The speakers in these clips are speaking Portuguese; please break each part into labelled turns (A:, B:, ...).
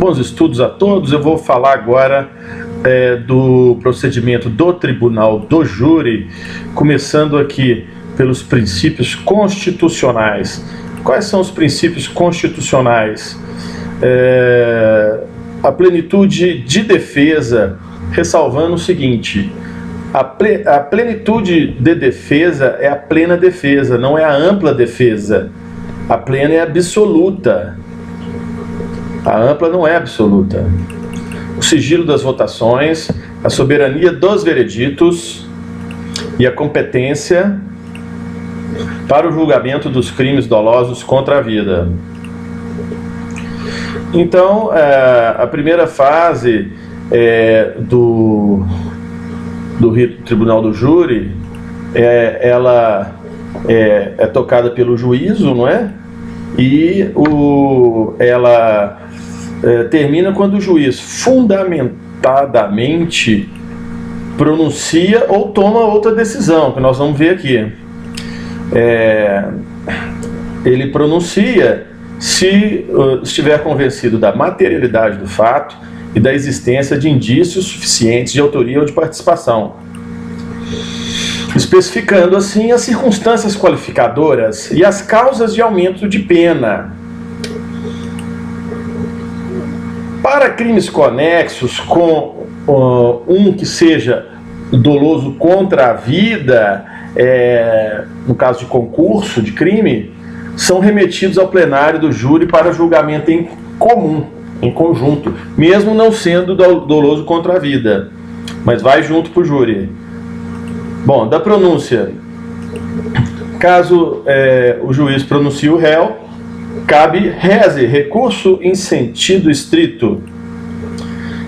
A: bons estudos a todos. Eu vou falar agora do procedimento do tribunal do júri, começando aqui pelos princípios constitucionais. Quais são os princípios constitucionais? A plenitude de defesa, ressalvando o seguinte: a plenitude de defesa é a plena defesa, não é a ampla defesa. A plena é absoluta, a ampla não é absoluta. O sigilo das votações, a soberania dos vereditos e a competência para o julgamento dos crimes dolosos contra a vida. Então, a primeira fase do rito do tribunal do júri, ela é tocada pelo juízo, não é? E ela termina quando o juiz fundamentadamente pronuncia ou toma outra decisão, que nós vamos ver aqui. Ele pronuncia se estiver convencido da materialidade do fato e da existência de indícios suficientes de autoria ou de participação, especificando assim as circunstâncias qualificadoras e as causas de aumento de pena. Para crimes conexos com um que seja doloso contra a vida, no caso de concurso de crime, são remetidos ao plenário do júri para julgamento em comum, em conjunto, mesmo não sendo doloso contra a vida, mas vai junto para o júri. Bom, da pronúncia, caso o juiz pronuncie o réu, cabe reze, recurso em sentido estrito.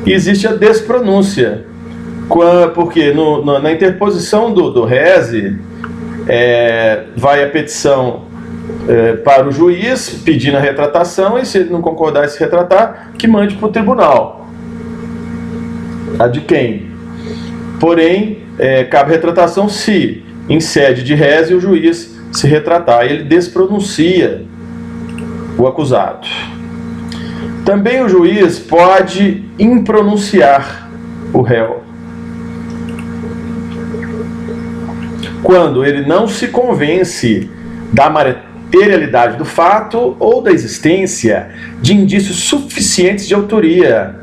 A: E existe a despronúncia, porque na interposição do reze, vai a petição para o juiz pedindo a retratação, e se ele não concordar em se retratar, que mande para o tribunal. A de quem? Porém, cabe retratação se, em sede de reze, o juiz se retratar. Ele despronuncia o acusado. Também o juiz pode impronunciar o réu quando ele não se convence da materialidade do fato ou da existência de indícios suficientes de autoria.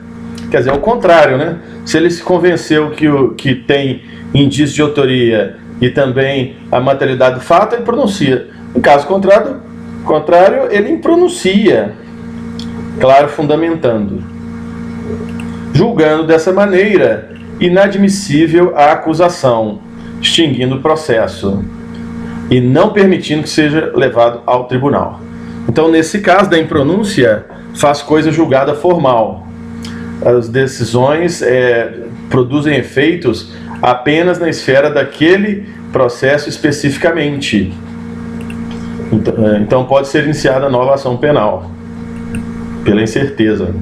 A: Quer dizer, é o contrário, né? Se ele se convenceu que tem indício de autoria e também a materialidade do fato, ele pronuncia. No caso contrário, ele impronuncia, claro, fundamentando. Julgando dessa maneira inadmissível a acusação, extinguindo o processo e não permitindo que seja levado ao tribunal. Então, nesse caso da impronúncia, faz coisa julgada formal. As decisões produzem efeitos apenas na esfera daquele processo especificamente. Então pode ser iniciada nova ação penal, pela incerteza.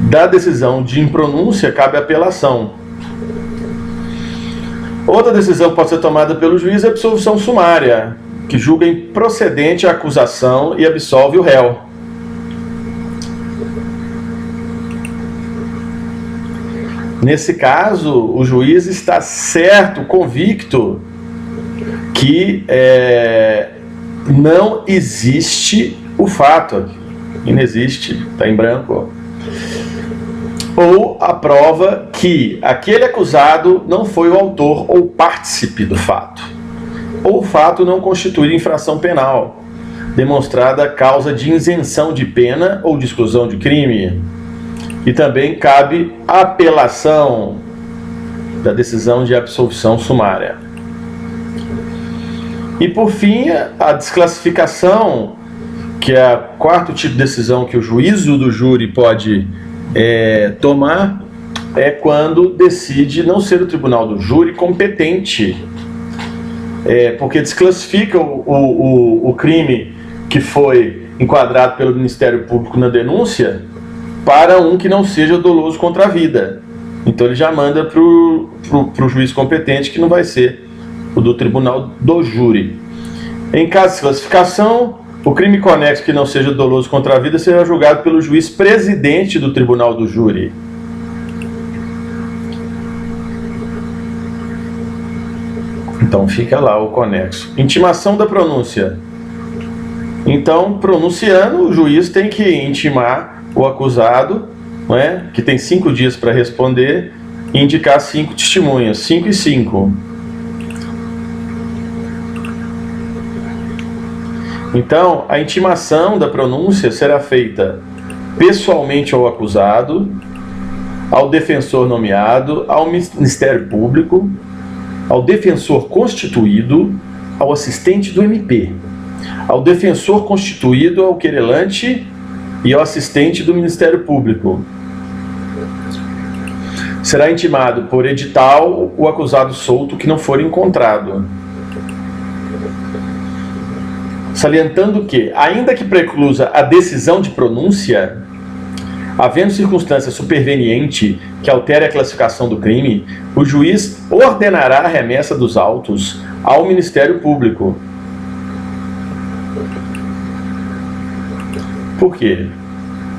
A: Da decisão de impronúncia cabe apelação. Outra decisão pode ser tomada pelo juiz é a absolvição sumária, que julga improcedente a acusação e absolve o réu. Nesse caso, o juiz está certo, convicto, que não existe o fato, inexiste, está em branco, ou a prova que aquele acusado não foi o autor ou partícipe do fato, ou o fato não constitui infração penal, demonstrada a causa de isenção de pena ou de exclusão de crime. E também cabe apelação da decisão de absolvição sumária. E por fim, a desclassificação, que é o quarto tipo de decisão que o juízo do júri pode tomar, é quando decide não ser o tribunal do júri competente, porque desclassifica o crime que foi enquadrado pelo Ministério Público na denúncia para um que não seja doloso contra a vida. Então ele já manda para o juiz competente, que não vai ser o do tribunal do júri. Em caso de classificação, O crime conexo que não seja doloso contra a vida será julgado pelo juiz presidente do tribunal do júri. Então fica lá o conexo. Intimação da pronúncia. Então, pronunciando, o juiz tem que intimar o acusado, não é? Que tem 5 dias para responder, e indicar 5 testemunhas, 5 e 5. Então, a intimação da pronúncia será feita pessoalmente ao acusado, ao defensor nomeado, ao Ministério Público, ao defensor constituído, ao assistente do MP, ao defensor constituído, ao querelante e ao assistente do Ministério Público. Será intimado por edital o acusado solto que não for encontrado. Salientando que, ainda que preclusa a decisão de pronúncia, havendo circunstância superveniente que altere a classificação do crime, o juiz ordenará a remessa dos autos ao Ministério Público. Por quê?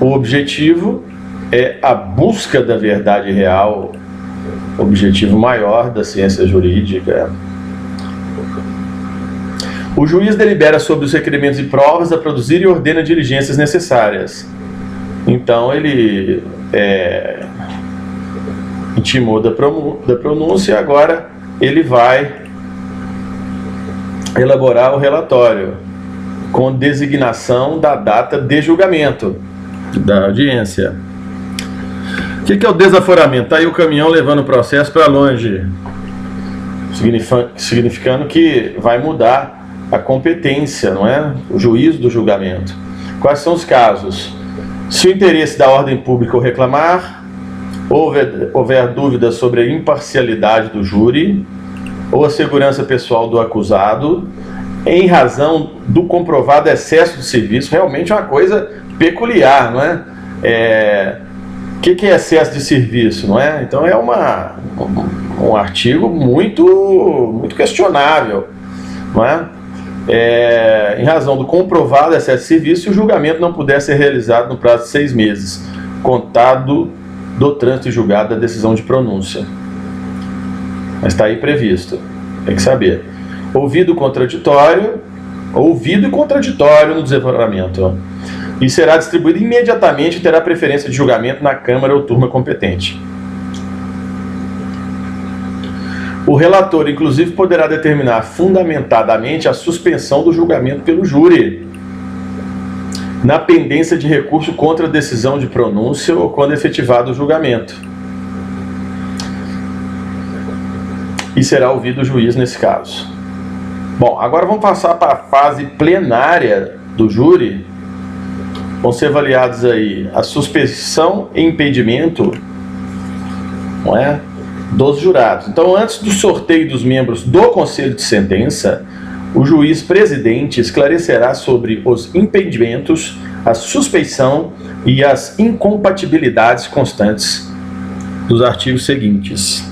A: O objetivo é a busca da verdade real, objetivo maior da ciência jurídica. O juiz delibera sobre os requerimentos e provas a produzir e ordena diligências necessárias. Então ele intimou da pronúncia, agora ele vai elaborar o relatório com designação da data de julgamento da audiência. O que é o desaforamento? Está aí o caminhão levando o processo para longe, significando que vai mudar a competência, não é? O juízo do julgamento. Quais são os casos? Se o interesse da ordem pública o reclamar, houver dúvida sobre a imparcialidade do júri, ou a segurança pessoal do acusado, em razão do comprovado excesso de serviço, realmente é uma coisa peculiar, não é? O que é excesso de serviço, não é? Então é um artigo muito questionável, não é? Em razão do comprovado excesso de serviço, se o julgamento não puder ser realizado no prazo de 6 meses, contado do trânsito julgado da decisão de pronúncia. Mas está aí previsto, tem que saber. Ouvido e contraditório no desaforamento. E será distribuído imediatamente e terá preferência de julgamento na Câmara ou turma competente. O relator, inclusive, poderá determinar fundamentadamente a suspensão do julgamento pelo júri, na pendência de recurso contra a decisão de pronúncia ou quando efetivado o julgamento. E será ouvido o juiz nesse caso. Bom, agora vamos passar para a fase plenária do júri. Vão ser avaliados aí a suspensão e impedimento, não é? Dos jurados. Então, antes do sorteio dos membros do Conselho de Sentença, o juiz presidente esclarecerá sobre os impedimentos, a suspeição e as incompatibilidades constantes dos artigos seguintes.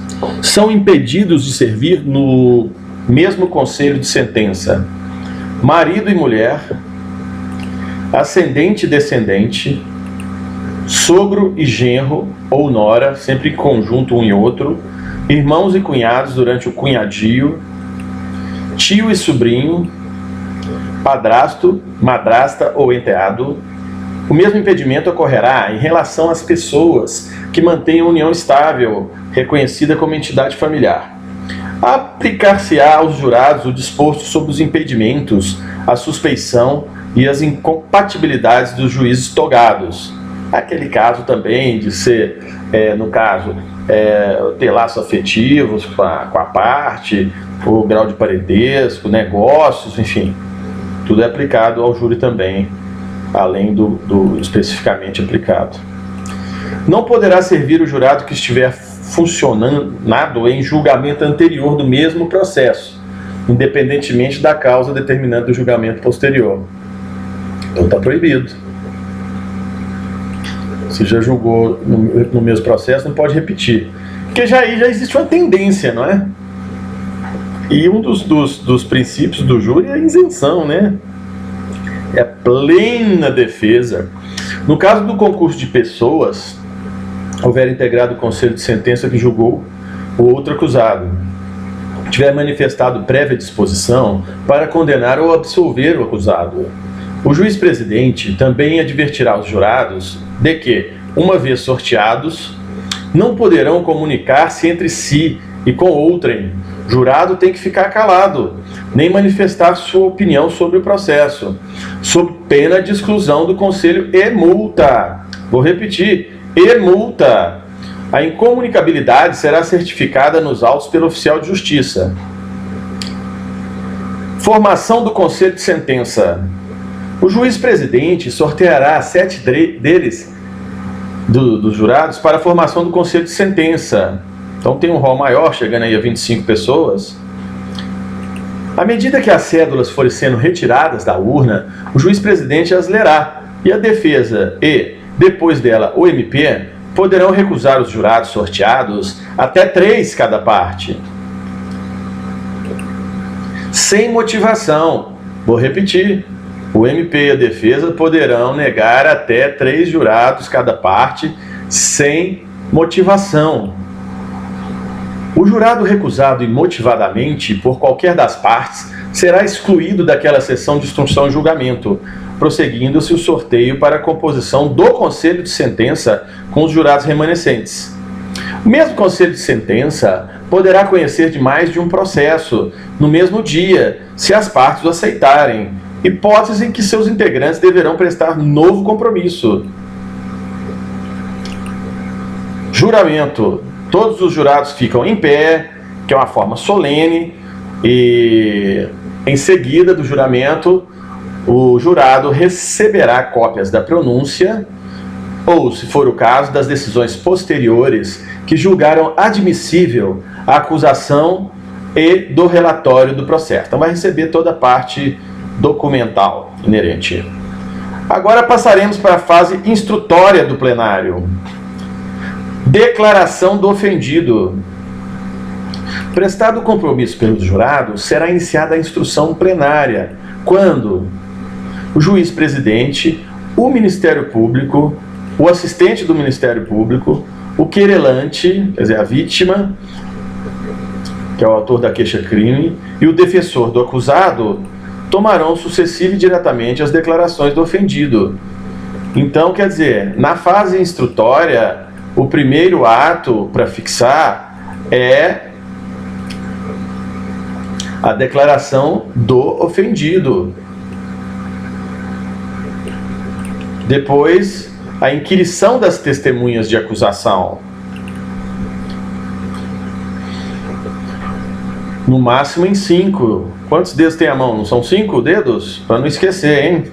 A: São impedidos de servir no mesmo Conselho de Sentença marido e mulher, ascendente e descendente, sogro e genro ou nora, sempre em conjunto um e outro, irmãos e cunhados durante o cunhadio, tio e sobrinho, padrasto, madrasta ou enteado. O mesmo impedimento ocorrerá em relação às pessoas que mantêm união estável, reconhecida como entidade familiar. Aplicar-se-á aos jurados o disposto sobre os impedimentos, a suspeição e as incompatibilidades dos juízes togados. Aquele caso também de ser, no caso, ter laços afetivos com a parte, o grau de parentesco, negócios, enfim, tudo é aplicado ao júri também, além do especificamente aplicado. Não poderá servir o jurado que estiver funcionando em julgamento anterior do mesmo processo, independentemente da causa determinante do julgamento posterior. Então está proibido. Se já julgou no mesmo processo, não pode repetir. Porque já existe uma tendência, não é? E um dos princípios do júri é a isenção, né? é plena defesa. No caso do concurso de pessoas, houver integrado o conselho de sentença que julgou o outro acusado, tiver manifestado prévia disposição para condenar ou absolver o acusado, o juiz-presidente também advertirá os jurados de que, uma vez sorteados, não poderão comunicar-se entre si e com outrem. O jurado tem que ficar calado, nem manifestar sua opinião sobre o processo, sob pena de exclusão do conselho e multa. Vou repetir, e multa. A incomunicabilidade será certificada nos autos pelo oficial de justiça. Formação do conselho de sentença. O juiz-presidente sorteará 7 deles, dos jurados, para a formação do conselho de sentença. Então tem um rol maior, chegando aí a 25 pessoas. À medida que as cédulas forem sendo retiradas da urna, o juiz-presidente as lerá, e a defesa e, depois dela, o MP, poderão recusar os jurados sorteados, até 3 cada parte. Sem motivação. Vou repetir. O MP e a defesa poderão negar até 3 jurados cada parte, sem motivação. O jurado recusado imotivadamente por qualquer das partes será excluído daquela sessão de instrução e julgamento, prosseguindo-se o sorteio para a composição do conselho de sentença com os jurados remanescentes. O mesmo conselho de sentença poderá conhecer de mais de um processo no mesmo dia, se as partes o aceitarem, hipótese em que seus integrantes deverão prestar novo compromisso. Juramento. Todos os jurados ficam em pé, que é uma forma solene, e em seguida do juramento, o jurado receberá cópias da pronúncia, ou, se for o caso, das decisões posteriores que julgaram admissível a acusação e do relatório do processo. Então vai receber toda a parte documental inerente. Agora passaremos para a fase instrutória do plenário. Declaração do ofendido. Prestado o compromisso pelos jurados, será iniciada a instrução plenária, quando o juiz-presidente, o Ministério Público, o assistente do Ministério Público, o querelante, quer dizer, a vítima, que é o autor da queixa-crime, e o defensor do acusado tomarão sucessiva e diretamente as declarações do ofendido. Então, quer dizer, na fase instrutória, o primeiro ato para fixar é a declaração do ofendido. Depois, a inquirição das testemunhas de acusação. No máximo em 5. Quantos dedos tem a mão? Não são 5 dedos? Para não esquecer, hein?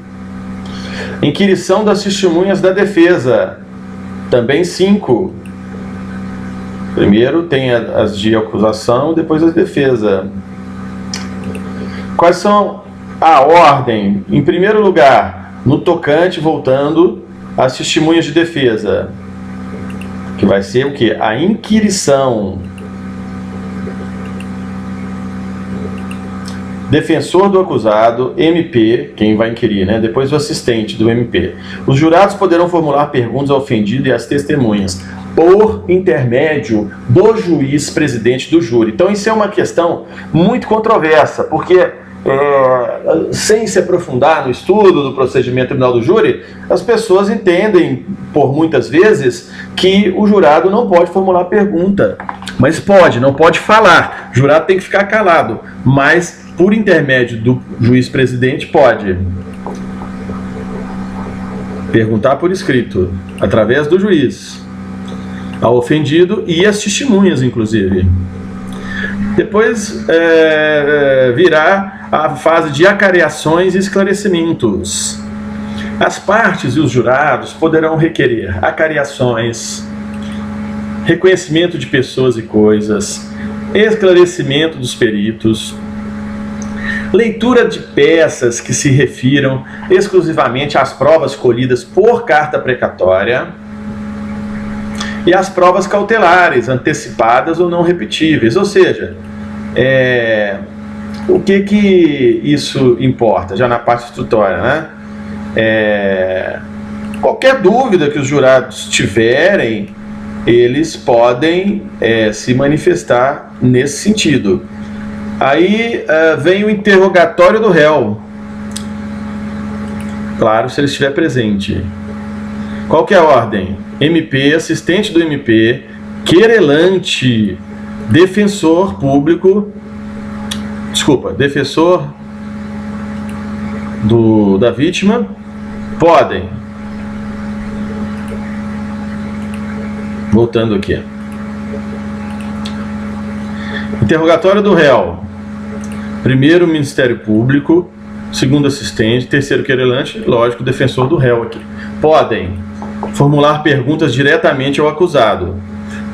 A: Inquirição das testemunhas da defesa. Também 5. Primeiro tem as de acusação, depois as de defesa. Quais são a ordem? Em primeiro lugar, no tocante, voltando às testemunhas de defesa, que vai ser o quê? A inquirição. Defensor do acusado, MP, quem vai inquirir, né? Depois o assistente do MP. Os jurados poderão formular perguntas ao ofendido e às testemunhas, por intermédio do juiz presidente do júri. Então isso é uma questão muito controversa, porque sem se aprofundar no estudo do procedimento criminal do júri, as pessoas entendem, por muitas vezes, que o jurado não pode formular pergunta. Mas pode, não pode falar. O jurado tem que ficar calado, mas por intermédio do juiz-presidente pode perguntar por escrito, através do juiz, ao ofendido e às testemunhas, inclusive. Depois virá a fase de acareações e esclarecimentos. As partes e os jurados poderão requerer acareações, reconhecimento de pessoas e coisas, esclarecimento dos peritos, leitura de peças que se refiram exclusivamente às provas colhidas por carta precatória e as provas cautelares, antecipadas ou não repetíveis. Ou seja, o que isso importa, já na parte instrutória, né? qualquer dúvida que os jurados tiverem, eles podem se manifestar nesse sentido. Aí vem o interrogatório do réu. Claro, se ele estiver presente. Qual que é a ordem? MP, assistente do MP, querelante, defensor público, defensor da vítima, podem. Voltando aqui. Interrogatório do réu. Primeiro, Ministério Público. Segundo, assistente. Terceiro, querelante. Lógico, defensor do réu aqui. Podem formular perguntas diretamente ao acusado.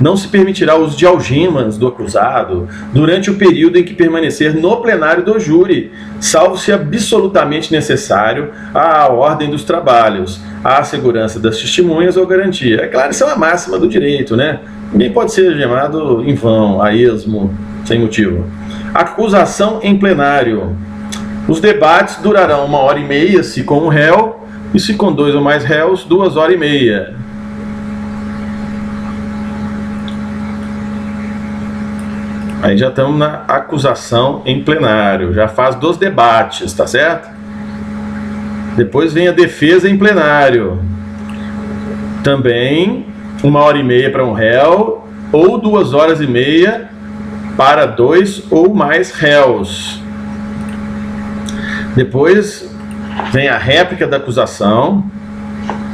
A: Não se permitirá o uso de algemas do acusado durante o período em que permanecer no plenário do júri, salvo se absolutamente necessário à ordem dos trabalhos, à segurança das testemunhas ou garantia. É claro, isso é uma máxima do direito, né? Ninguém pode ser algemado em vão, a esmo, sem motivo. Acusação em plenário. Os debates durarão 1h30, se com o réu, e se com 2 ou mais réus, 2h30. Aí já estamos na acusação em plenário, já faz 2 debates, tá certo? Depois vem a defesa em plenário. Também 1h30 para um réu, ou 2h30 para 2 ou mais réus. Depois vem a réplica da acusação,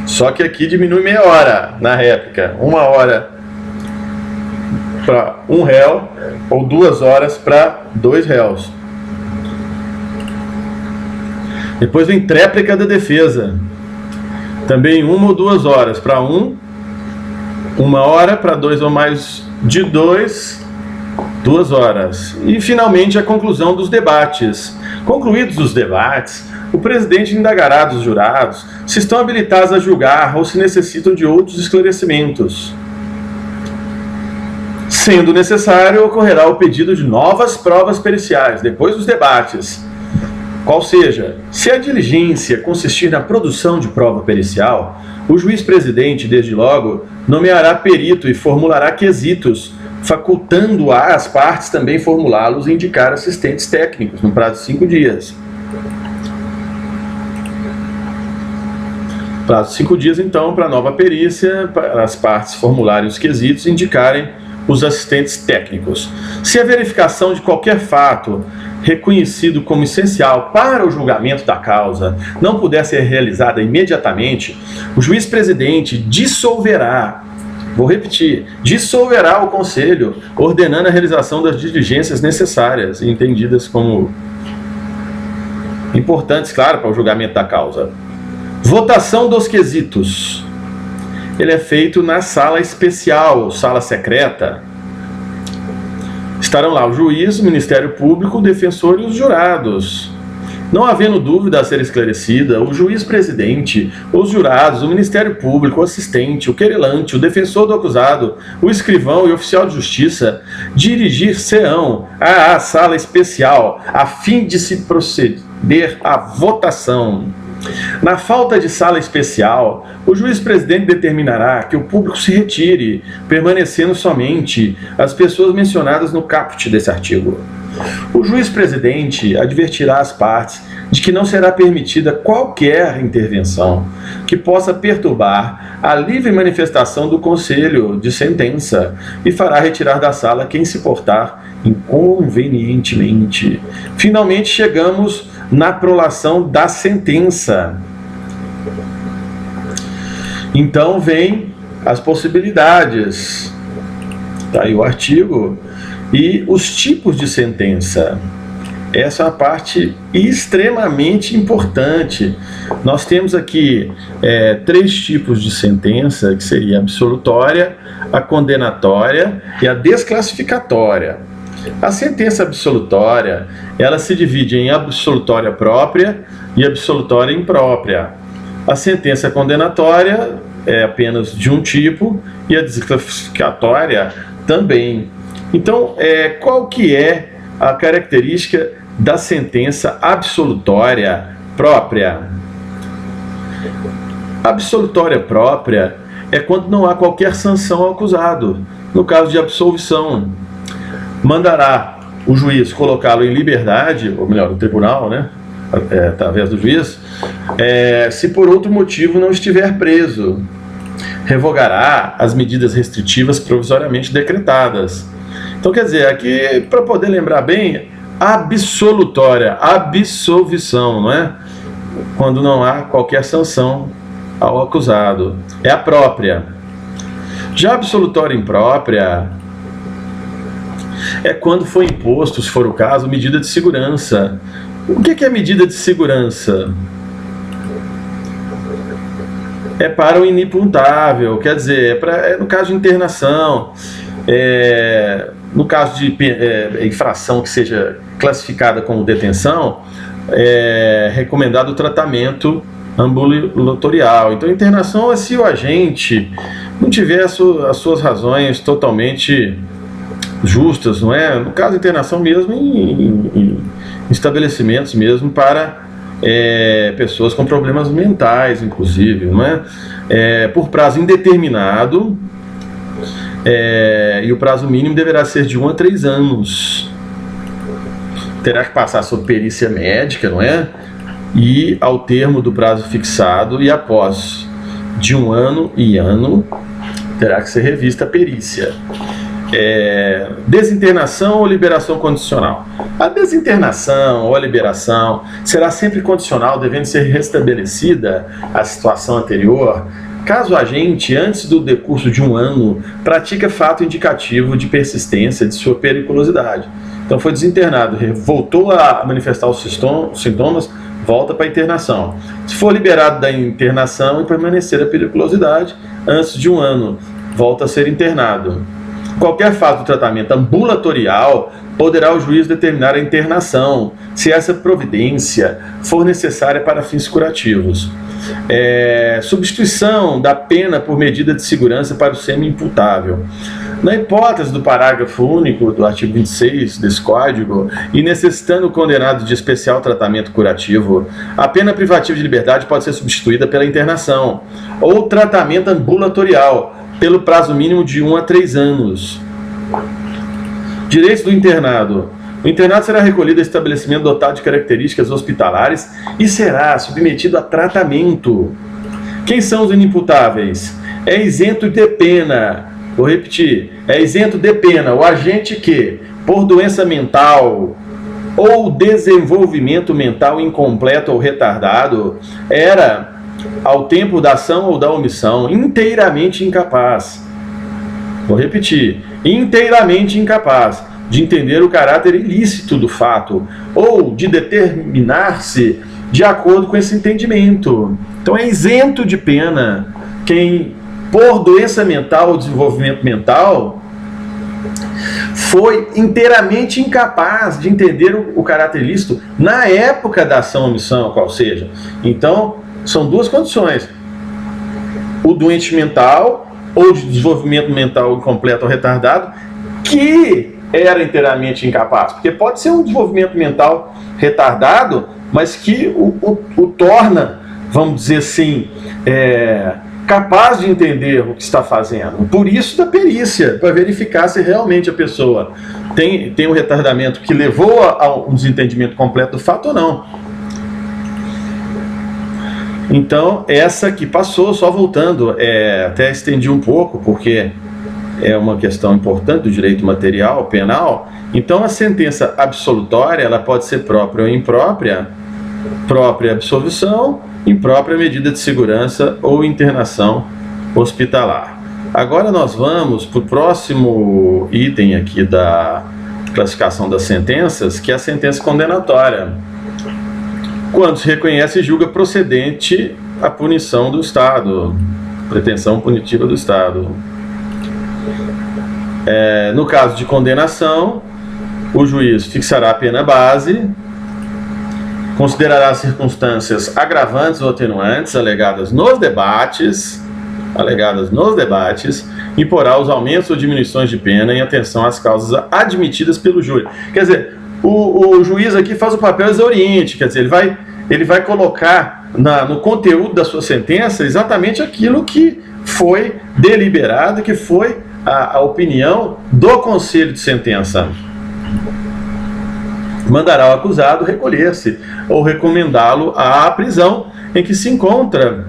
A: só que aqui diminui meia hora na réplica. 1 hora para um réu ou 2 horas para 2 réus. Depois vem tréplica da defesa. Também 1 ou 2 horas para 1, 1 hora para 2 ou mais de 2, 2 horas. E finalmente a conclusão dos debates. Concluídos os debates, o presidente indagará dos jurados se estão habilitados a julgar ou se necessitam de outros esclarecimentos. Sendo necessário, ocorrerá o pedido de novas provas periciais depois dos debates. Qual seja, se a diligência consistir na produção de prova pericial, o juiz-presidente, desde logo, nomeará perito e formulará quesitos, facultando às partes também formulá-los e indicar assistentes técnicos, no prazo de 5 dias. Prazo de 5 dias, então, para a nova perícia, para as partes formularem os quesitos e indicarem os assistentes técnicos. Se a verificação de qualquer fato reconhecido como essencial para o julgamento da causa não puder ser realizada imediatamente, o juiz-presidente dissolverá, vou repetir, dissolverá o conselho, ordenando a realização das diligências necessárias e entendidas como importantes, claro, para o julgamento da causa. Votação dos quesitos. Ele é feito na sala especial, sala secreta. Estarão lá o juiz, o Ministério Público, o defensor e os jurados. Não havendo dúvida a ser esclarecida, o juiz-presidente, os jurados, o Ministério Público, o assistente, o querelante, o defensor do acusado, o escrivão e o oficial de justiça dirigir-se-ão à sala especial a fim de se proceder à votação. Na falta de sala especial, o juiz-presidente determinará que o público se retire, permanecendo somente as pessoas mencionadas no caput desse artigo. O juiz-presidente advertirá as partes de que não será permitida qualquer intervenção que possa perturbar a livre manifestação do conselho de sentença e fará retirar da sala quem se portar inconvenientemente. Finalmente chegamos na prolação da sentença. Então vem as possibilidades. Tá aí o artigo. E os tipos de sentença. Essa é uma parte extremamente importante. Nós temos aqui 3 tipos de sentença, que seria a absolutória, a condenatória e a desclassificatória. A sentença absolutória, ela se divide em absolutória própria e absolutória imprópria. A sentença condenatória é apenas de um tipo e a desclassificatória também. Então, qual que é a característica da sentença absolutória própria? Absolutória própria é quando não há qualquer sanção ao acusado. No caso de absolvição, mandará o juiz colocá-lo em liberdade, ou melhor, o tribunal, né, através do juiz, se por outro motivo não estiver preso. Revogará as medidas restritivas provisoriamente decretadas. Então, quer dizer, aqui, para poder lembrar bem, absolutória, absolvição, não é? Quando não há qualquer sanção ao acusado. É a própria. Já a absolutória imprópria é quando foi imposto, se for o caso, medida de segurança. O que é medida de segurança? É para o inimputável, quer dizer, no caso de internação, no caso de infração que seja classificada como detenção, é recomendado o tratamento ambulatorial. Então, internação é se o agente não tiver as suas razões totalmente justas, não é? No caso de internação mesmo, em estabelecimentos mesmo para pessoas com problemas mentais, inclusive, não é? Por prazo indeterminado, e o prazo mínimo deverá ser de 1 a 3 anos. Terá que passar sob perícia médica, não é? E ao termo do prazo fixado e após de 1 ano e ano, terá que ser revista a perícia. Desinternação ou liberação condicional. A desinternação ou a liberação será sempre condicional, devendo ser restabelecida a situação anterior, caso o agente, antes do decurso de 1 ano, pratica fato indicativo de persistência de sua periculosidade. Então foi desinternado, voltou a manifestar os sintomas, volta para a internação. Se for liberado da internação e permanecer a periculosidade, antes de 1 ano, volta a ser internado. Qualquer fato do tratamento ambulatorial, poderá o juiz determinar a internação, se essa providência for necessária para fins curativos. Substituição da pena por medida de segurança para o semi-imputável. Na hipótese do parágrafo único do artigo 26 desse Código, e necessitando o condenado de especial tratamento curativo, a pena privativa de liberdade pode ser substituída pela internação ou tratamento ambulatorial, pelo prazo mínimo de 1 a 3 anos. Direitos do internado. O internado será recolhido a estabelecimento dotado de características hospitalares e será submetido a tratamento. Quem são os inimputáveis? É isento de pena. Vou repetir. É isento de pena o agente que, por doença mental ou desenvolvimento mental incompleto ou retardado, era, ao tempo da ação ou da omissão, inteiramente incapaz. Vou repetir. Inteiramente incapaz de entender o caráter ilícito do fato ou de determinar-se de acordo com esse entendimento. Então é isento de pena quem, por doença mental ou desenvolvimento mental, foi inteiramente incapaz de entender o caráter ilícito na época da ação ou omissão, qual seja. Então, são duas condições. O doente mental ou de desenvolvimento mental incompleto ou retardado, que era inteiramente incapaz. Porque pode ser um desenvolvimento mental retardado, mas que o torna, vamos dizer assim, capaz de entender o que está fazendo. Por isso da perícia, para verificar se realmente a pessoa tem um retardamento que levou a um desentendimento completo do fato ou não. Então, essa que passou, só voltando, até estendi um pouco, porque é uma questão importante do direito material, penal. Então, a sentença absolutória, ela pode ser própria ou imprópria, própria absolvição, imprópria medida de segurança ou internação hospitalar. Agora nós vamos para o próximo item aqui da classificação das sentenças, que é a sentença condenatória. Quando se reconhece e julga procedente a punição do Estado, pretensão punitiva do Estado. No caso de condenação, o juiz fixará a pena base, considerará as circunstâncias agravantes ou atenuantes alegadas nos debates, imporá os aumentos ou diminuições de pena em atenção às causas admitidas pelo júri. Quer dizer, o juiz aqui faz o papel exauriente, quer dizer, ele vai colocar no conteúdo da sua sentença exatamente aquilo que foi deliberado, que foi a opinião do conselho de sentença. Mandará o acusado recolher-se ou recomendá-lo à prisão em que se encontra,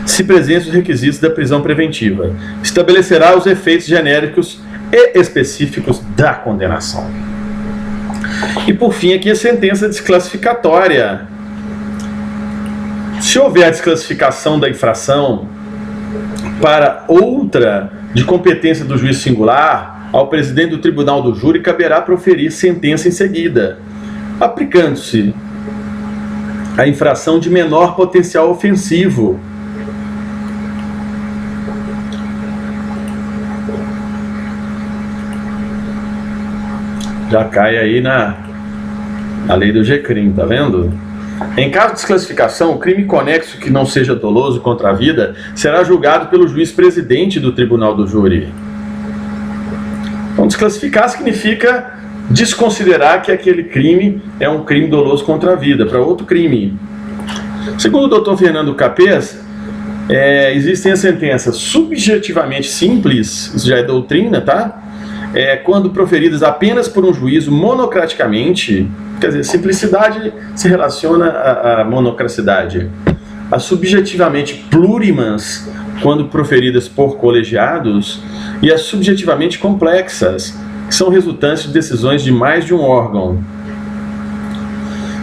A: se presentes os requisitos da prisão preventiva. Estabelecerá os efeitos genéricos e específicos da condenação. E por fim aqui a sentença desclassificatória. Se houver a desclassificação da infração para outra de competência do juiz singular, ao presidente do tribunal do júri caberá proferir sentença em seguida, aplicando-se a infração de menor potencial ofensivo. Já cai aí na lei do GCRIM, tá vendo? Em caso de desclassificação, o crime conexo que não seja doloso contra a vida será julgado pelo juiz presidente do tribunal do júri. Então, desclassificar significa desconsiderar que aquele crime é um crime doloso contra a vida, para outro crime. Segundo o Dr. Fernando Capês, existem as sentenças subjetivamente simples, isso já é doutrina, tá? Quando proferidas apenas por um juízo monocraticamente, quer dizer, simplicidade se relaciona à monocracidade. As subjetivamente plurimas, quando proferidas por colegiados, e as subjetivamente complexas, que são resultantes de decisões de mais de um órgão.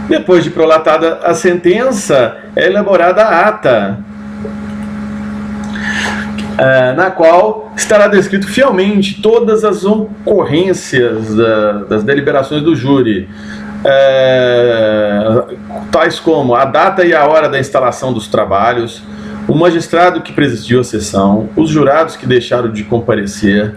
A: Depois de prolatada a sentença, é elaborada a ata, na qual estará descrito fielmente todas as ocorrências das deliberações do júri, tais como a data e a hora da instalação dos trabalhos, o magistrado que presidiu a sessão, os jurados que deixaram de comparecer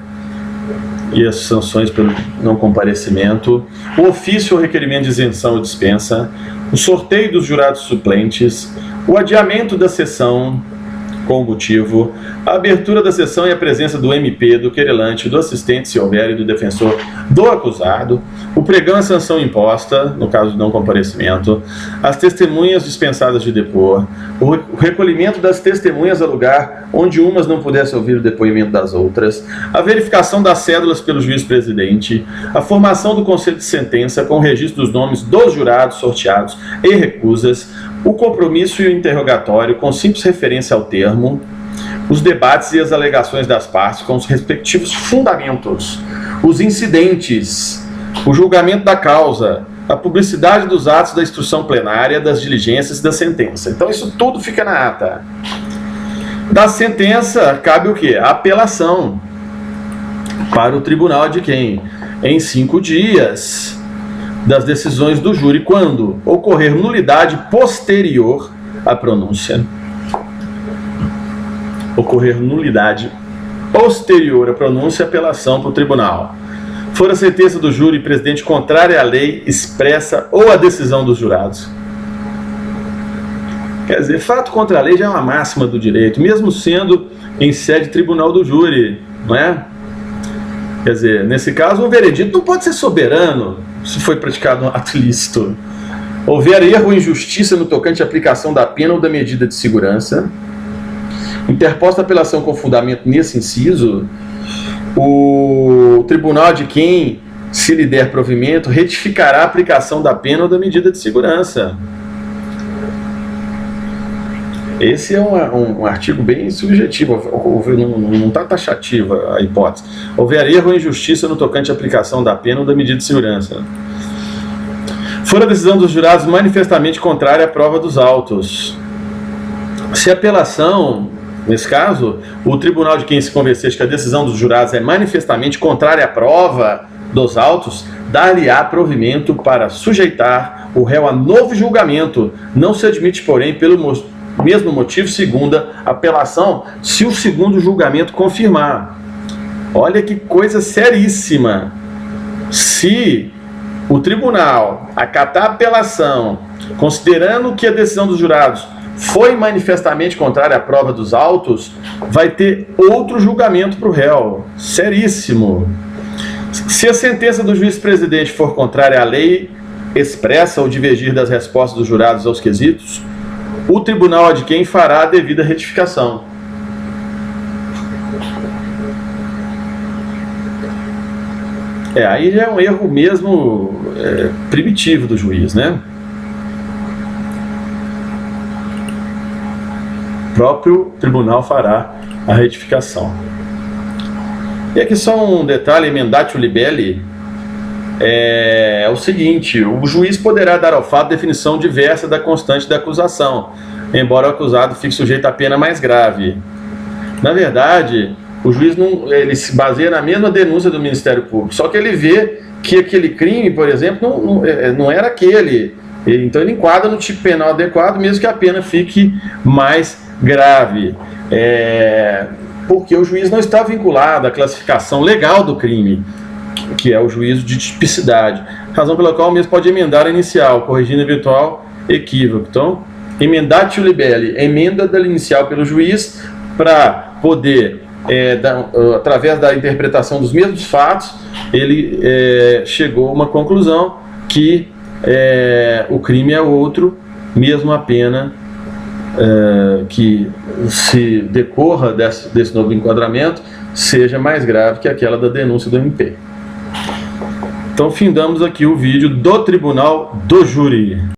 A: e as sanções pelo não comparecimento, o ofício ou requerimento de isenção ou dispensa, o sorteio dos jurados suplentes, o adiamento da sessão com o motivo, a abertura da sessão e a presença do MP, do querelante, do assistente, se houver, e do defensor do acusado, o pregão e sanção imposta, no caso de não comparecimento, as testemunhas dispensadas de depor, o recolhimento das testemunhas a lugar onde umas não pudessem ouvir o depoimento das outras, a verificação das cédulas pelo juiz-presidente, a formação do conselho de sentença com o registro dos nomes dos jurados sorteados e recusas, o compromisso e o interrogatório com simples referência ao termo, os debates e as alegações das partes com os respectivos fundamentos, os incidentes, o julgamento da causa, a publicidade dos atos da instrução plenária, das diligências e da sentença. Então isso tudo fica na ata. Da sentença cabe o quê? A apelação para o tribunal de quem? Em 5 dias das decisões do júri, quando ocorrer nulidade posterior à pronúncia. Ocorrer nulidade posterior à pronúncia, apelação para o tribunal. For a sentença do júri presidente contrária à lei expressa ou à decisão dos jurados. Quer dizer, fato contra a lei já é uma máxima do direito, mesmo sendo em sede tribunal do júri, não é? Quer dizer, nesse caso, o veredito não pode ser soberano se foi praticado um ato ilícito. Houver erro ou injustiça no tocante à aplicação da pena ou da medida de segurança, interposta apelação com fundamento nesse inciso, o tribunal de quem se lhe der provimento retificará a aplicação da pena ou da medida de segurança. Esse é um artigo bem subjetivo, não está taxativa a hipótese. Houver erro ou injustiça no tocante à aplicação da pena ou da medida de segurança. For a decisão dos jurados manifestamente contrária à prova dos autos. Se a apelação, nesse caso, o tribunal de quem se convencer de que a decisão dos jurados é manifestamente contrária à prova dos autos, dar-lhe-á provimento para sujeitar o réu a novo julgamento. Não se admite, porém, pelo mesmo motivo, segunda apelação, se o segundo julgamento confirmar. Olha que coisa seríssima. Se o tribunal acatar a apelação, considerando que a decisão dos jurados foi manifestamente contrária à prova dos autos, vai ter outro julgamento para o réu. Seríssimo. Se a sentença do juiz-presidente for contrária à lei expressa ou divergir das respostas dos jurados aos quesitos, o tribunal ad quem fará a devida retificação. Aí já é um erro mesmo primitivo do juiz, né? O próprio tribunal fará a retificação. E aqui só um detalhe, emendatio libelli, é o seguinte: o juiz poderá dar ao fato definição diversa da constante da acusação, embora o acusado fique sujeito à pena mais grave. Na verdade, o juiz ele se baseia na mesma denúncia do Ministério Público, só que ele vê que aquele crime, por exemplo, não era aquele. Então ele enquadra no tipo penal adequado, mesmo que a pena fique mais grave. Porque o juiz não está vinculado à classificação legal do crime, que é o juízo de tipicidade, razão pela qual o mesmo pode emendar a inicial, corrigindo eventual equívoco. Então, emendatio libelli, emenda da inicial pelo juiz para poder, através da interpretação dos mesmos fatos, ele chegou a uma conclusão que o crime é outro, mesmo a pena que se decorra desse novo enquadramento seja mais grave que aquela da denúncia do MP. Então, findamos aqui o vídeo do Tribunal do Júri.